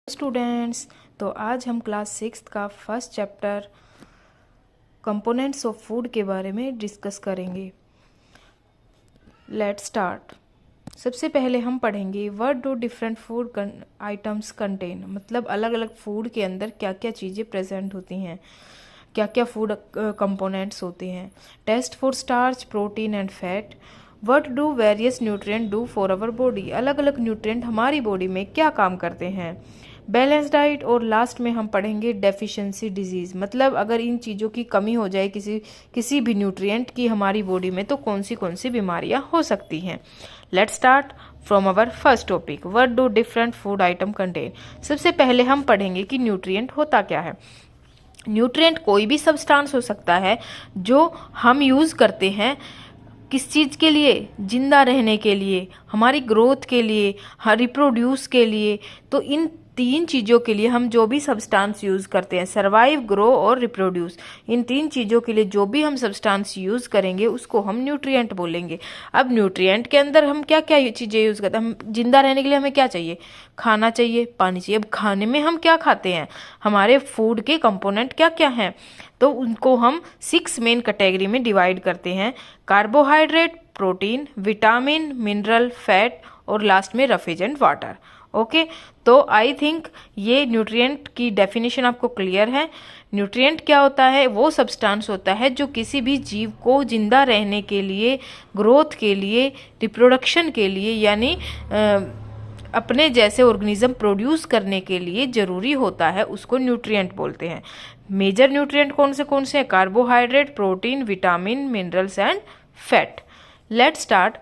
Students, तो आज हम क्लास 6 का first chapter components of food के बारे में डिस्कस करेंगे। Let's start. सबसे पहले हम पढ़ेंगे what do different food items contain, मतलब अलग अलग फूड के अंदर क्या क्या चीज़ें प्रेजेंट होती हैं, क्या क्या फूड कंपोनेंट्स होते हैं। Test for starch, protein and fat. What do various nutrient do for our body, अलग अलग न्यूट्रिएंट हमारी बॉडी में क्या काम करते हैं। बैलेंस डाइट, और लास्ट में हम पढ़ेंगे डेफिशिएंसी डिजीज, मतलब अगर इन चीज़ों की कमी हो जाए किसी भी न्यूट्रिएंट की हमारी बॉडी में तो कौन सी बीमारियां हो सकती हैं। Let's start from our first topic, what do different food atom contain. सबसे पहले हम पढ़ेंगे कि न्यूट्रिएंट होता क्या है। न्यूट्रिएंट कोई भी सब्सटेंस हो सकता है जो हम यूज़ करते हैं किस चीज़ के लिए, जिंदा रहने के लिए, हमारी ग्रोथ के लिए, रिप्रोड्यूस के लिए। तो इन तीन चीज़ों के लिए हम जो भी सब्सटेंस यूज़ करते हैं, सर्वाइव, ग्रो और रिप्रोड्यूस, इन तीन चीज़ों के लिए जो भी हम सब्सटेंस यूज़ करेंगे उसको हम न्यूट्रिएंट बोलेंगे। अब न्यूट्रिएंट के अंदर हम क्या क्या चीज़ें यूज़ करते हैं। हम जिंदा रहने के लिए हमें क्या चाहिए, खाना चाहिए, पानी चाहिए। अब खाने में हम क्या खाते हैं, हमारे फूड के कंपोनेंट क्या क्या हैं, तो उनको हम 6 मेन कैटेगरी में डिवाइड करते हैं। Carbohydrate, protein, vitamin, mineral, fat और लास्ट में रफेज एंड वाटर। ओके, तो आई थिंक ये न्यूट्रिएंट की डेफिनेशन आपको क्लियर है। न्यूट्रिएंट क्या होता है, वो सब्सटेंस होता है जो किसी भी जीव को जिंदा रहने के लिए, ग्रोथ के लिए, रिप्रोडक्शन के लिए, यानी अपने जैसे ऑर्गेनिज्म प्रोड्यूस करने के लिए जरूरी होता है, उसको न्यूट्रिएंट बोलते हैं। मेजर न्यूट्रिएंट कौन से हैं, carbohydrate, protein, vitamin, minerals and fat. Let's start.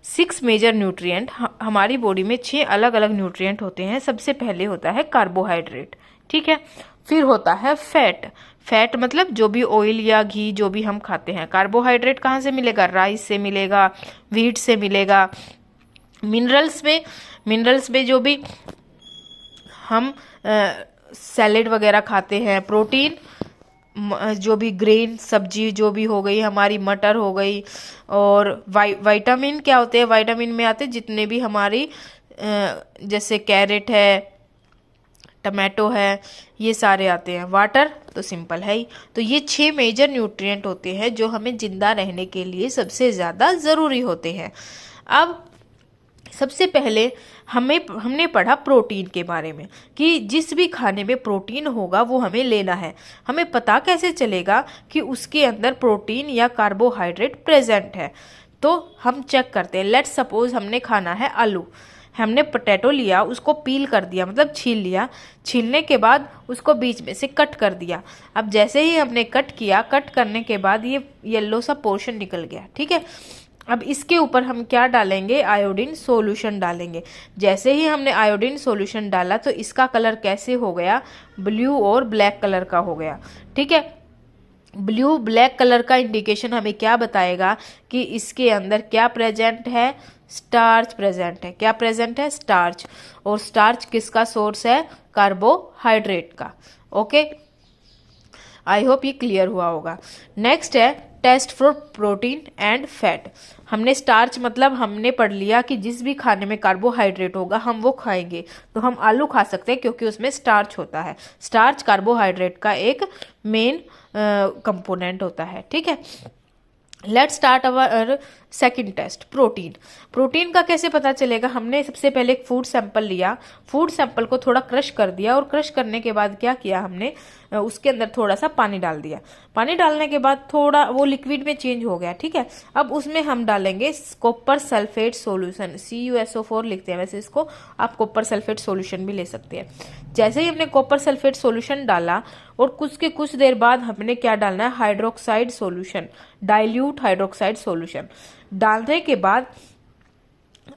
6 major nutrient, हमारी बॉडी में 6 अलग अलग न्यूट्रिएंट होते हैं। सबसे पहले होता है कार्बोहाइड्रेट, ठीक है। फिर होता है फैट। फैट मतलब जो भी ऑयल या घी जो भी हम खाते हैं। कार्बोहाइड्रेट कहाँ से मिलेगा, राइस से मिलेगा, व्हीट से मिलेगा। मिनरल्स में जो भी हम सैलेड वगैरह खाते हैं। प्रोटीन जो भी ग्रेन सब्जी जो भी हो गई हमारी, मटर हो गई। और विटामिन क्या होते हैं, विटामिन में आते जितने भी हमारी जैसे कैरेट है, टमाटो है, ये सारे आते हैं। वाटर तो सिंपल है ही। तो ये 6 मेजर न्यूट्रिएंट होते हैं जो हमें जिंदा रहने के लिए सबसे ज़्यादा ज़रूरी होते हैं। अब सबसे पहले हमने पढ़ा प्रोटीन के बारे में कि जिस भी खाने में प्रोटीन होगा वो हमें लेना है। हमें पता कैसे चलेगा कि उसके अंदर प्रोटीन या कार्बोहाइड्रेट प्रेजेंट है, तो हम चेक करते हैं। लेट्स सपोज हमने खाना है आलू, हमने पोटैटो लिया, उसको पील कर दिया, मतलब छील लिया। छीलने के बाद उसको बीच में से कट कर दिया। अब जैसे ही हमने कट किया, कट करने के बाद ये येलो सा पोर्शन निकल गया, ठीक है। अब इसके ऊपर हम क्या डालेंगे, आयोडीन सॉल्यूशन डालेंगे। जैसे ही हमने आयोडीन सॉल्यूशन डाला तो इसका कलर कैसे हो गया, ब्लू और ब्लैक कलर का हो गया, ठीक है। ब्लू ब्लैक कलर का इंडिकेशन हमें क्या बताएगा कि इसके अंदर क्या प्रेजेंट है, स्टार्च प्रेजेंट है। क्या प्रेजेंट है, स्टार्च। और स्टार्च किसका सोर्स है, कार्बोहाइड्रेट का। ओके, आई होप ये क्लियर हुआ होगा। नेक्स्ट है test for protein and fat. हमने स्टार्च मतलब हमने पढ़ लिया कि जिस भी खाने में कार्बोहाइड्रेट होगा हम वो खाएंगे। तो हम आलू खा सकते हैं क्योंकि उसमें स्टार्च होता है। स्टार्च कार्बोहाइड्रेट का एक मेन कंपोनेंट होता है, ठीक है। Let's start our second test, protein. Protein का कैसे पता चलेगा, हमने सबसे पहले एक फूड सैंपल लिया, फूड सैंपल को थोड़ा क्रश कर दिया, और क्रश करने के बाद क्या किया हमने, उसके अंदर थोड़ा सा पानी डाल दिया। पानी डालने के बाद थोड़ा वो लिक्विड में चेंज हो गया, ठीक है। अब उसमें हम डालेंगे कॉपर सल्फेट सॉल्यूशन, CuSO4 लिखते हैं, वैसे इसको आप कॉपर सल्फेट सॉल्यूशन भी ले सकते हैं। जैसे ही हमने कॉपर सल्फेट सॉल्यूशन डाला और कुछ देर बाद हमने क्या डालना है, hydroxide solution, dilute hydroxide solution. डालने के बाद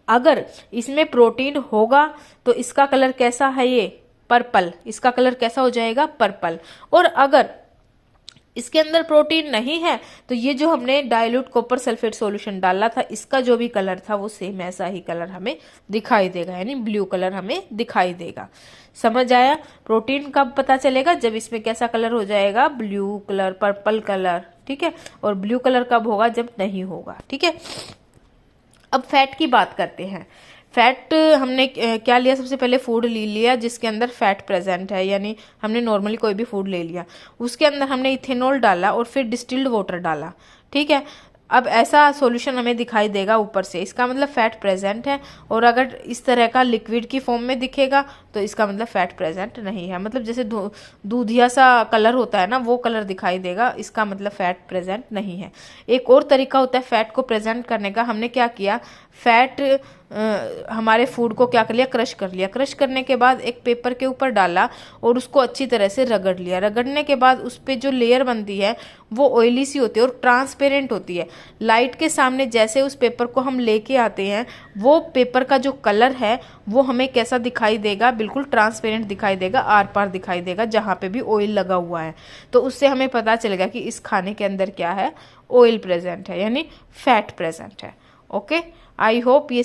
अगर इसमें प्रोटीन होगा तो इसका कलर कैसा है, ये पर्पल, इसका कलर कैसा हो जाएगा, पर्पल। और अगर इसके अंदर प्रोटीन नहीं है तो ये जो हमने डाइल्यूट कॉपर सल्फेट सॉल्यूशन डाला था, इसका जो भी कलर था वो सेम ऐसा ही कलर हमें दिखाई देगा, यानी ब्लू कलर हमें दिखाई देगा। समझ आया। प्रोटीन कब पता चलेगा, जब इसमें कैसा कलर हो जाएगा, ब्लू कलर, पर्पल कलर, ठीक है। और ब्लू कलर कब होगा, जब नहीं होगा, ठीक है। अब फैट की बात करते हैं। फैट हमने क्या लिया, सबसे पहले फूड ले लिया जिसके अंदर फैट प्रेजेंट है, यानी हमने नॉर्मली कोई भी फूड ले लिया, उसके अंदर हमने इथेनॉल डाला और फिर डिस्टिल्ड वाटर डाला, ठीक है। अब ऐसा सॉल्यूशन हमें दिखाई देगा ऊपर से, इसका मतलब फैट प्रेजेंट है। और अगर इस तरह का लिक्विड की फॉर्म में दिखेगा तो इसका मतलब फैट प्रेजेंट नहीं है, मतलब जैसे दूधिया सा कलर होता है ना, वो कलर दिखाई देगा, इसका मतलब फैट प्रेजेंट नहीं है। एक और तरीका होता है फैट को प्रेजेंट करने का। हमने क्या किया, फैट हमारे फूड को क्या कर लिया, क्रश कर लिया। क्रश करने के बाद एक पेपर के ऊपर डाला और उसको अच्छी तरह से रगड़ लिया। रगड़ने के बाद उस पर जो लेयर बनती है वो ऑयली सी होती है और ट्रांसपेरेंट होती है। लाइट के सामने जैसे उस पेपर को हम लेके आते हैं, वो पेपर का जो कलर है वो हमें कैसा दिखाई देगा, बिल्कुल ट्रांसपेरेंट दिखाई देगा, आर पार दिखाई देगा जहाँ पे भी ऑयल लगा हुआ है। तो उससे हमें पता चलेगा कि इस खाने के अंदर क्या है, ऑयल प्रेजेंट है, यानी फैट प्रेजेंट है। ओके, आई होप ये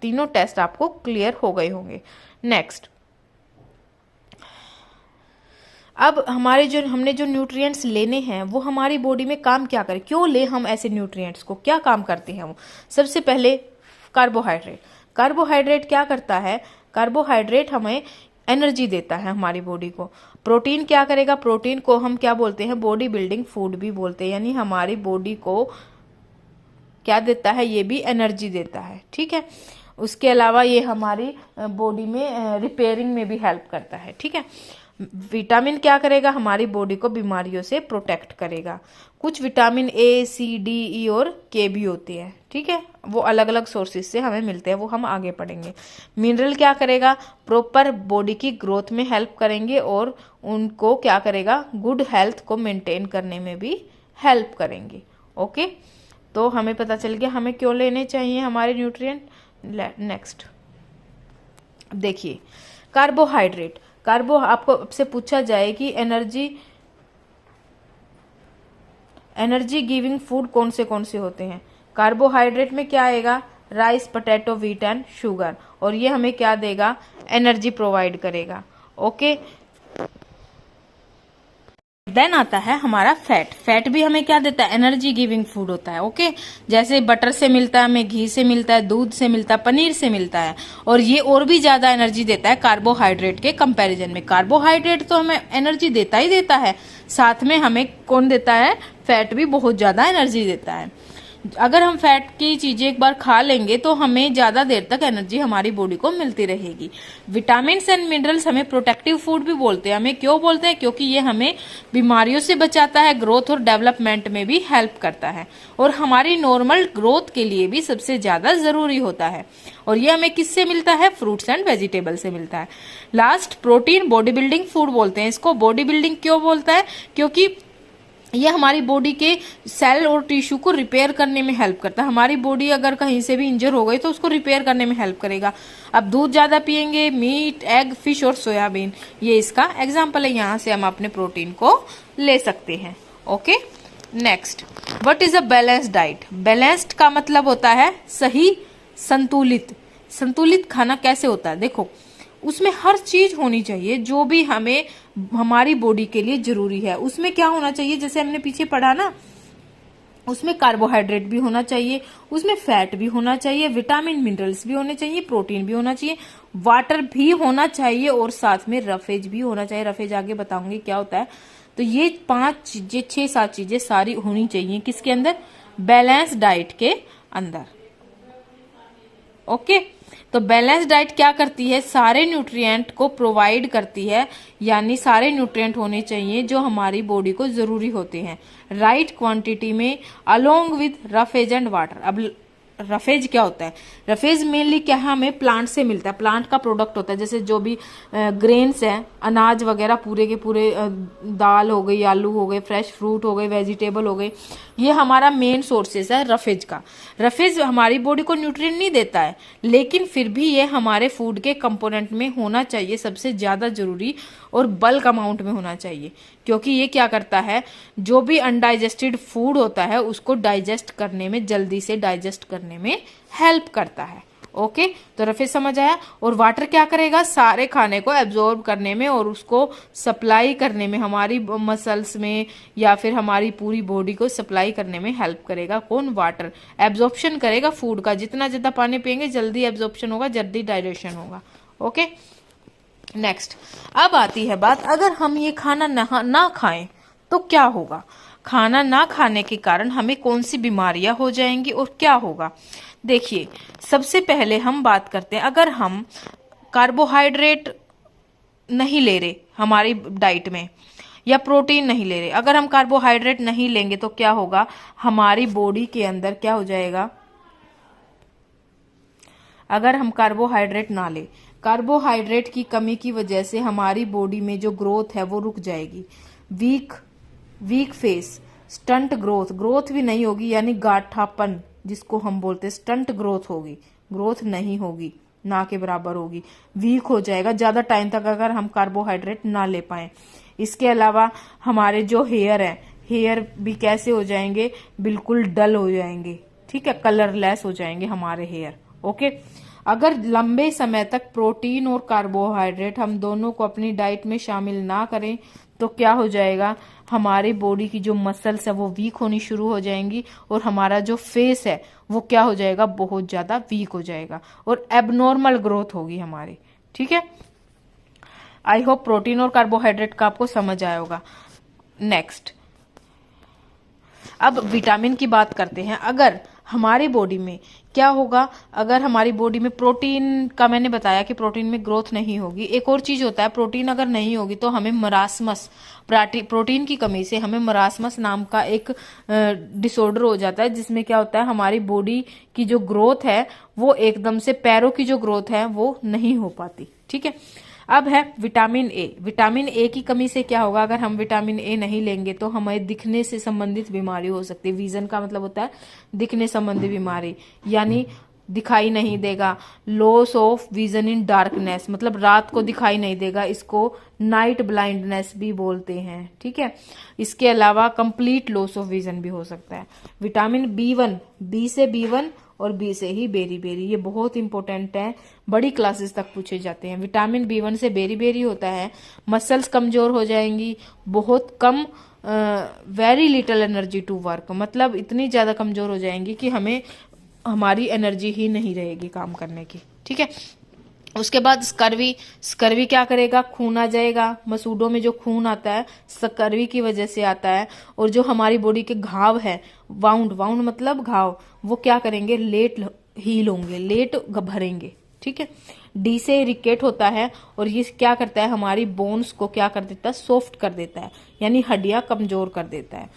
तीनों टेस्ट आपको क्लियर हो गए होंगे। नेक्स्ट, अब हमारे जो हमने जो न्यूट्रिएंट्स लेने हैं वो हमारी बॉडी में काम क्या करें, क्यों ले हम ऐसे न्यूट्रिएंट्स को, क्या काम करते हैं वो। सबसे पहले कार्बोहाइड्रेट। कार्बोहाइड्रेट क्या करता है, कार्बोहाइड्रेट हमें एनर्जी देता है हमारी बॉडी को। प्रोटीन क्या करेगा, प्रोटीन को हम क्या बोलते हैं, बॉडी बिल्डिंग फूड भी बोलते हैं, यानी हमारी बॉडी को क्या देता है, ये भी एनर्जी देता है, ठीक है। उसके अलावा ये हमारी बॉडी में रिपेयरिंग में भी हेल्प करता है, ठीक है। विटामिन क्या करेगा, हमारी बॉडी को बीमारियों से प्रोटेक्ट करेगा। कुछ विटामिन ए, सी, डी, ई और के भी होते हैं, ठीक है, वो अलग अलग सोर्सेज से हमें मिलते हैं, वो हम आगे पढ़ेंगे। मिनरल क्या करेगा, प्रॉपर बॉडी की ग्रोथ में हेल्प करेंगे और उनको क्या करेगा, गुड हेल्थ को मेंटेन करने में भी हेल्प करेंगे। ओके, तो हमें पता चल गया हमें क्यों लेने चाहिए हमारे न्यूट्रिएंट। नेक्स्ट देखिए, कार्बोहाइड्रेट। आपको आपसे पूछा जाए कि एनर्जी गिविंग फूड कौन से होते हैं। कार्बोहाइड्रेट में क्या आएगा, rice, potato, wheat and sugar, और ये हमें क्या देगा, एनर्जी प्रोवाइड करेगा। ओके, देन आता है हमारा फैट। फैट भी हमें क्या देता है, एनर्जी गिविंग फूड होता है। ओके, जैसे बटर से मिलता है हमें, घी से मिलता है, दूध से मिलता है, पनीर से मिलता है, और ये और भी ज्यादा एनर्जी देता है कार्बोहाइड्रेट के कंपैरिजन में। कार्बोहाइड्रेट तो हमें एनर्जी देता ही देता है, साथ में हमें कौन देता है, फैट भी बहुत ज्यादा एनर्जी देता है। अगर हम फैट की चीजें एक बार खा लेंगे तो हमें ज्यादा देर तक एनर्जी हमारी बॉडी को मिलती रहेगी। विटामिन एंड मिनरल्स हमें प्रोटेक्टिव फूड भी बोलते हैं। हमें क्यों बोलते हैं, क्योंकि ये हमें बीमारियों से बचाता है, ग्रोथ और डेवलपमेंट में भी हेल्प करता है, और हमारी नॉर्मल ग्रोथ के लिए भी सबसे ज्यादा जरूरी होता है। और ये हमें किससे मिलता है, फ्रूट्स एंड वेजिटेबल से मिलता है। Last, protein body building food बोलते हैं इसको। बॉडी बिल्डिंग क्यों बोलता है, क्योंकि ये हमारी बॉडी के सेल और टिश्यू को रिपेयर करने में हेल्प करता है। हमारी बॉडी अगर कहीं से भी इंजर हो गई तो उसको रिपेयर करने में हेल्प करेगा। अब दूध ज्यादा पिएंगे, मीट, एग, फिश और सोयाबीन, ये इसका एग्जाम्पल है, यहाँ से हम अपने प्रोटीन को ले सकते हैं। Okay, next, what is a balanced diet. Balanced का मतलब होता है सही, संतुलित। संतुलित खाना कैसे होता है, देखो उसमें हर चीज होनी चाहिए जो भी हमें हमारी बॉडी के लिए जरूरी है। उसमें क्या होना चाहिए, जैसे हमने पीछे पढ़ा ना, उसमें कार्बोहाइड्रेट भी होना चाहिए, उसमें फैट भी होना चाहिए, विटामिन मिनरल्स भी होने चाहिए, प्रोटीन भी होना चाहिए, वाटर भी होना चाहिए, और साथ में रफेज भी होना चाहिए। रफेज आगे बताऊंगी क्या होता है। तो ये 5 चीजें, 6-7 चीजें सारी होनी चाहिए किसके अंदर, बैलेंस डाइट के अंदर। ओके, तो बैलेंस डाइट क्या करती है, सारे न्यूट्रिएंट को प्रोवाइड करती है, यानी सारे न्यूट्रिएंट होने चाहिए जो हमारी बॉडी को जरूरी होते हैं, राइट क्वांटिटी में, along with roughage and water. अब रफेज क्या होता है, रफेज मेनली क्या है, हमें प्लांट से मिलता है, प्लांट का प्रोडक्ट होता है, जैसे जो भी ग्रेन्स है, अनाज वगैरह पूरे के पूरे, दाल हो गई, आलू हो गए, फ्रेश फ्रूट हो गए, वेजिटेबल हो गए, ये हमारा मेन सोर्सेस है रफेज का। रफेज हमारी बॉडी को न्यूट्रिएंट नहीं देता है, लेकिन फिर भी ये हमारे फूड के कंपोनेंट में होना चाहिए, सबसे ज्यादा जरूरी, और बल्क अमाउंट में होना चाहिए, क्योंकि ये क्या करता है, जो भी अनडाइजेस्टेड फूड होता है उसको डाइजेस्ट करने में, जल्दी से डाइजेस्ट करने में हेल्प करता है। ओके, तो फिर समझ आया। और वाटर क्या करेगा, सारे खाने को एब्जॉर्ब करने में और उसको सप्लाई करने में, हमारी मसल्स में या फिर हमारी पूरी बॉडी को सप्लाई करने में हेल्प करेगा। कौन, वाटर। एब्जॉर्प्शन करेगा फूड का, जितना ज्यादा पानी पियेंगे जल्दी एब्जॉर्प्शन होगा, जल्दी डाइजेशन होगा। Okay, next. अब आती है बात, अगर हम ये खाना ना खाएं तो क्या होगा। खाना ना खाने के कारण हमें कौन सी बीमारियां हो जाएंगी और क्या होगा। देखिए, सबसे पहले हम बात करते हैं, अगर हम कार्बोहाइड्रेट नहीं ले रहे हमारी डाइट में या प्रोटीन नहीं ले रहे, अगर हम कार्बोहाइड्रेट नहीं लेंगे तो क्या होगा, हमारी बॉडी के अंदर क्या हो जाएगा। अगर हम कार्बोहाइड्रेट ना ले, कार्बोहाइड्रेट की कमी की वजह से हमारी बॉडी में जो ग्रोथ है वो रुक जाएगी। वीक फेस, स्टंट ग्रोथ भी नहीं होगी, यानी गाठापन जिसको हम बोलते हैं, स्टंट ग्रोथ होगी, ग्रोथ नहीं होगी, ना के बराबर होगी, वीक हो जाएगा ज्यादा टाइम तक अगर हम कार्बोहाइड्रेट ना ले पाए। इसके अलावा हमारे जो हेयर है, हेयर भी कैसे हो जाएंगे, बिल्कुल डल हो जाएंगे, ठीक है, कलरलेस हो जाएंगे हमारे हेयर। ओके, अगर लंबे समय तक प्रोटीन और कार्बोहाइड्रेट हम दोनों को अपनी डाइट में शामिल ना करें तो क्या हो जाएगा, हमारी बॉडी की जो मसल्स है वो वीक होनी शुरू हो जाएंगी और हमारा जो फेस है वो क्या हो जाएगा, बहुत ज्यादा वीक हो जाएगा और एबनॉर्मल ग्रोथ होगी हमारी। ठीक है, आई होप प्रोटीन और कार्बोहाइड्रेट का आपको समझ आया होगा। नेक्स्ट, अब विटामिन की बात करते हैं। अगर हमारी बॉडी में क्या होगा, अगर हमारी बॉडी में प्रोटीन का, मैंने बताया कि प्रोटीन में ग्रोथ नहीं होगी। एक और चीज होता है, प्रोटीन अगर नहीं होगी तो हमें मरासमस, प्रोटीन की कमी से हमें मरासमस नाम का एक डिसऑर्डर हो जाता है, जिसमें क्या होता है, हमारी बॉडी की जो ग्रोथ है वो एकदम से, पैरों की जो ग्रोथ है वो नहीं हो पाती। ठीक है, अब है विटामिन ए। विटामिन ए की कमी से क्या होगा, अगर हम विटामिन ए नहीं लेंगे तो हमें दिखने से संबंधित बीमारी हो सकती है। विजन का मतलब होता है दिखने संबंधी बीमारी, यानी दिखाई नहीं देगा। Loss of vision in darkness, मतलब रात को दिखाई नहीं देगा, इसको नाइट ब्लाइंडनेस भी बोलते हैं। ठीक है, इसके अलावा कंप्लीट लॉस ऑफ विजन भी हो सकता है। विटामिन B1, बी से B1 और बी से ही बेरी, ये बहुत इंपॉर्टेंट है, बड़ी क्लासेस तक पूछे जाते हैं। विटामिन B1 से बेरी होता है, मसल्स कमजोर हो जाएंगी, बहुत कम, very little energy to work, मतलब इतनी ज्यादा कमजोर हो जाएंगी कि हमें, हमारी एनर्जी ही नहीं रहेगी काम करने की। ठीक है, उसके बाद स्कर्वी क्या करेगा, खून आ जाएगा। मसूड़ों में जो खून आता है स्कर्वी की वजह से आता है। और जो हमारी बॉडी के घाव है, वाउंड मतलब घाव, वो क्या करेंगे, लेट हील होंगे, लेट भरेंगे। ठीक है, डी से रिकेट होता है और ये क्या करता है, हमारी बोन्स को क्या कर देता है, सॉफ्ट कर देता है, यानी हड्डियां कमजोर कर देता है।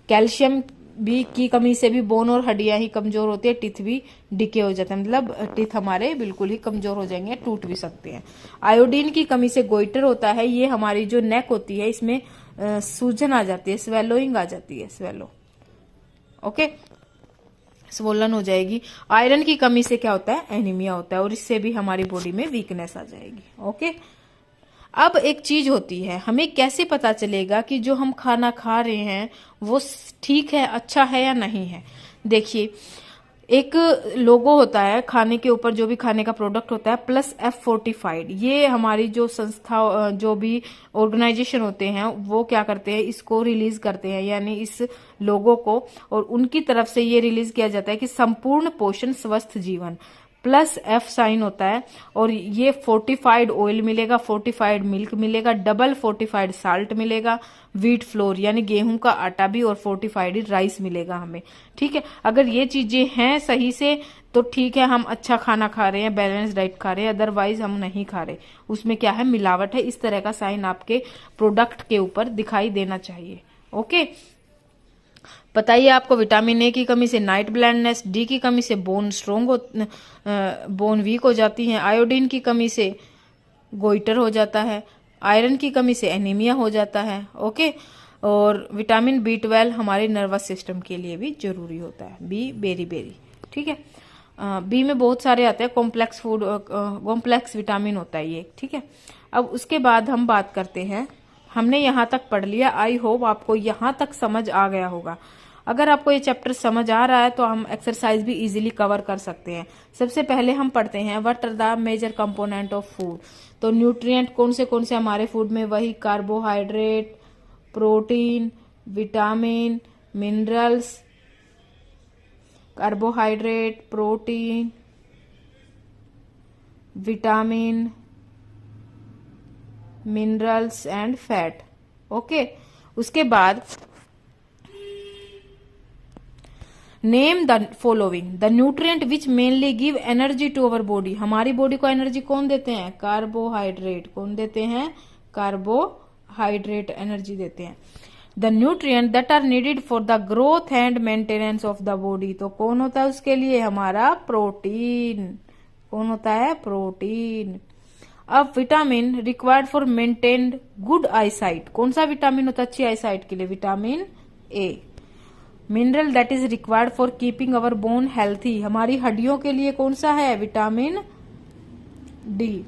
कैल्शियम भी की कमी से भी बोन और हड्डियां ही कमजोर होती है, टीथ भी डिके हो जाते हैं, मतलब टीथ हमारे बिल्कुल ही कमजोर हो जाएंगे, टूट भी सकते हैं। आयोडीन की कमी से गोइटर होता है, ये हमारी जो नेक होती है इसमें सूजन आ जाती है, स्वेलोइंग आ जाती है, स्वेलो, ओके, स्वोलन हो जाएगी। आयरन की कमी से क्या होता है, एनीमिया होता है और इससे भी हमारी बॉडी में वीकनेस आ जाएगी। ओके, अब एक चीज होती है, हमें कैसे पता चलेगा कि जो हम खाना खा रहे हैं वो ठीक है, अच्छा है या नहीं है। देखिए, एक लोगो होता है खाने के ऊपर, जो भी खाने का प्रोडक्ट होता है, +F फोर्टिफाइड। ये हमारी जो संस्था, जो भी ऑर्गेनाइजेशन होते हैं वो क्या करते हैं, इसको रिलीज करते हैं, यानी इस लोगो को, और उनकी तरफ से ये रिलीज किया जाता है कि संपूर्ण पोषण स्वस्थ जीवन, +F साइन होता है। और ये फोर्टिफाइड ऑयल मिलेगा, फोर्टिफाइड मिल्क मिलेगा, डबल फोर्टिफाइड साल्ट मिलेगा, व्हीट फ्लोर यानी गेहूं का आटा भी, और फोर्टिफाइड राइस मिलेगा हमें। ठीक है, अगर ये चीजें हैं सही से तो ठीक है, हम अच्छा खाना खा रहे हैं, बैलेंस डाइट खा रहे हैं, अदरवाइज हम नहीं खा रहे, उसमें क्या है, मिलावट है। इस तरह का साइन आपके प्रोडक्ट के ऊपर दिखाई देना चाहिए। ओके, बताइए आपको विटामिन ए की कमी से नाइट ब्लाइंडनेस, डी की कमी से बोन वीक हो जाती है, आयोडीन की कमी से गोइटर हो जाता है, आयरन की कमी से एनीमिया हो जाता है। ओके, और विटामिन B12 हमारे नर्वस सिस्टम के लिए भी जरूरी होता है, बी बेरी। ठीक है, बी में बहुत सारे आते हैं, कॉम्प्लेक्स विटामिन होता है ये। ठीक है, अब उसके बाद हम बात करते हैं, हमने यहाँ तक पढ़ लिया, आई होप आपको यहाँ तक समझ आ गया होगा। अगर आपको ये चैप्टर समझ आ रहा है तो हम एक्सरसाइज भी इजीली कवर कर सकते हैं। सबसे पहले हम पढ़ते हैं what are the major component of food. तो न्यूट्रिएंट कौन से हमारे फूड में, वही carbohydrate, protein, vitamin, minerals, carbohydrate, protein, vitamin, minerals and fat. Okay, उसके बाद name the following the nutrient which mainly give energy to our body. हमारी body को एनर्जी कौन देते हैं? कार्बोहाइड्रेट। कौन देते हैं? कार्बोहाइड्रेट एनर्जी देते हैं। The nutrient that are needed for the growth and maintenance of the body. तो कौन होता है उसके लिए? हमारा प्रोटीन। कौन होता है? प्रोटीन। अब vitamin required for maintained good eyesight. कौन सा विटामिन होता है अच्छी आईसाइट के लिए? Vitamin A. Mineral that is required for keeping our bone healthy. हमारी हड्डियों के लिए कौन सा है? Vitamin D.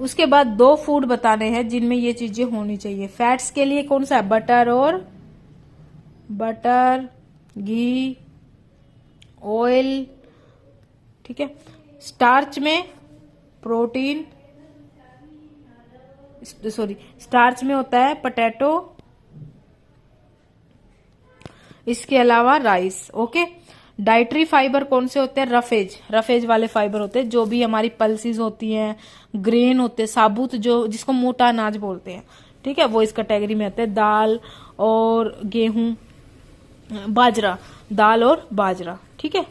उसके बाद दो फूड बताने हैं जिनमें ये चीजें होनी चाहिए। फैट्स के लिए कौन सा है? बटर, घी, ऑयल, ठीक है। स्टार्च में प्रोटीन, स्टार्च में होता है पोटैटो, इसके अलावा राइस। ओके, डाइटरी फाइबर कौन से होते हैं? रफेज वाले फाइबर होते हैं, जो भी हमारी पल्सेस होती हैं, ग्रेन होते हैं, साबुत, जो जिसको मोटा अनाज बोलते हैं, ठीक है, वो इस कैटेगरी में आते हैं। दाल और गेहूं, बाजरा, दाल और बाजरा, ठीक है।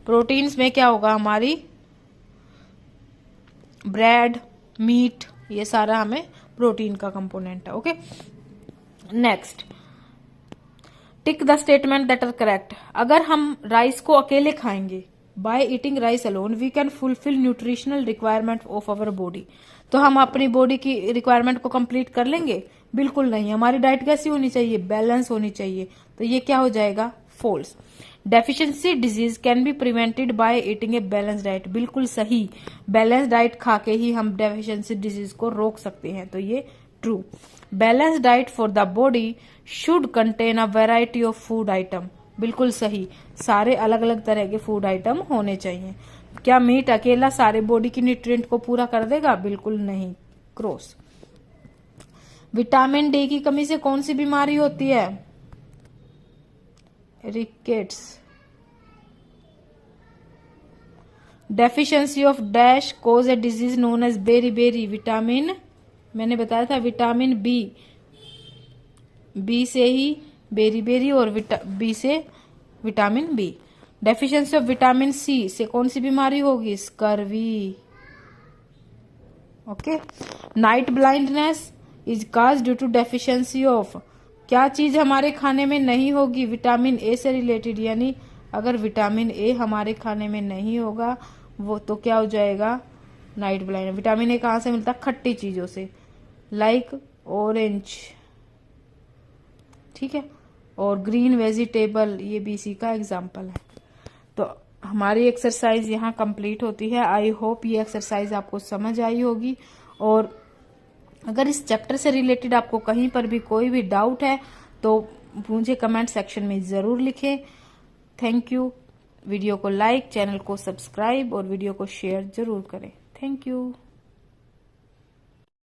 प्रोटीन्स में क्या होगा? हमारी ब्रेड, मीट, ये सारा हमें प्रोटीन का कंपोनेंट है। Okay, next, tick the statement that are correct. अगर हम राइस को अकेले खाएंगे, by eating rice alone we can fulfil nutritional requirement of our body. तो हम अपनी बॉडी की रिक्वायरमेंट को कंप्लीट कर लेंगे? बिल्कुल नहीं। हमारी डाइट कैसी होनी चाहिए? बैलेंस होनी चाहिए। तो ये क्या हो जाएगा? False. Deficiency disease can be prevented by eating a balance diet. बिल्कुल सही, बैलेंस डाइट खा के ही हम डेफिशिएंसी डिजीज को रोक सकते हैं। तो ये true. Balance diet for the body should contain a variety of food item. बिल्कुल सही, सारे अलग अलग तरह के फूड आइटम होने चाहिए। क्या मीट अकेला सारे बॉडी की न्यूट्रिएंट को पूरा कर देगा? बिल्कुल नहीं। क्रॉस। विटामिन डी की कमी से कौन सी बीमारी होती है? Rickets. Deficiency of dash cause a disease known as beri. Vitamin, मैंने बताया था विटामिन बी से ही बेरी, और बी से vitamin B. Deficiency of vitamin C से कौन सी बीमारी होगी? Scurvy. Okay. Night blindness is cause due to deficiency of. क्या चीज हमारे खाने में नहीं होगी? विटामिन ए से रिलेटेड। यानी अगर विटामिन ए हमारे खाने में नहीं होगा वो तो क्या हो जाएगा? Night blind. विटामिन ए कहाँ से मिलता है? खट्टी चीजों से, लाइक ऑरेंज, ठीक है, और ग्रीन वेजिटेबल, ये भी इसी का एग्जाम्पल है। तो हमारी एक्सरसाइज यहाँ कंप्लीट होती है। आई होप ये एक्सरसाइज आपको समझ आई होगी। और अगर इस चैप्टर से रिलेटेड आपको कहीं पर भी कोई भी डाउट है तो मुझे कमेंट सेक्शन में जरूर लिखें। Thank you. वीडियो को लाइक, चैनल को सब्सक्राइब और वीडियो को शेयर जरूर करें। Thank you.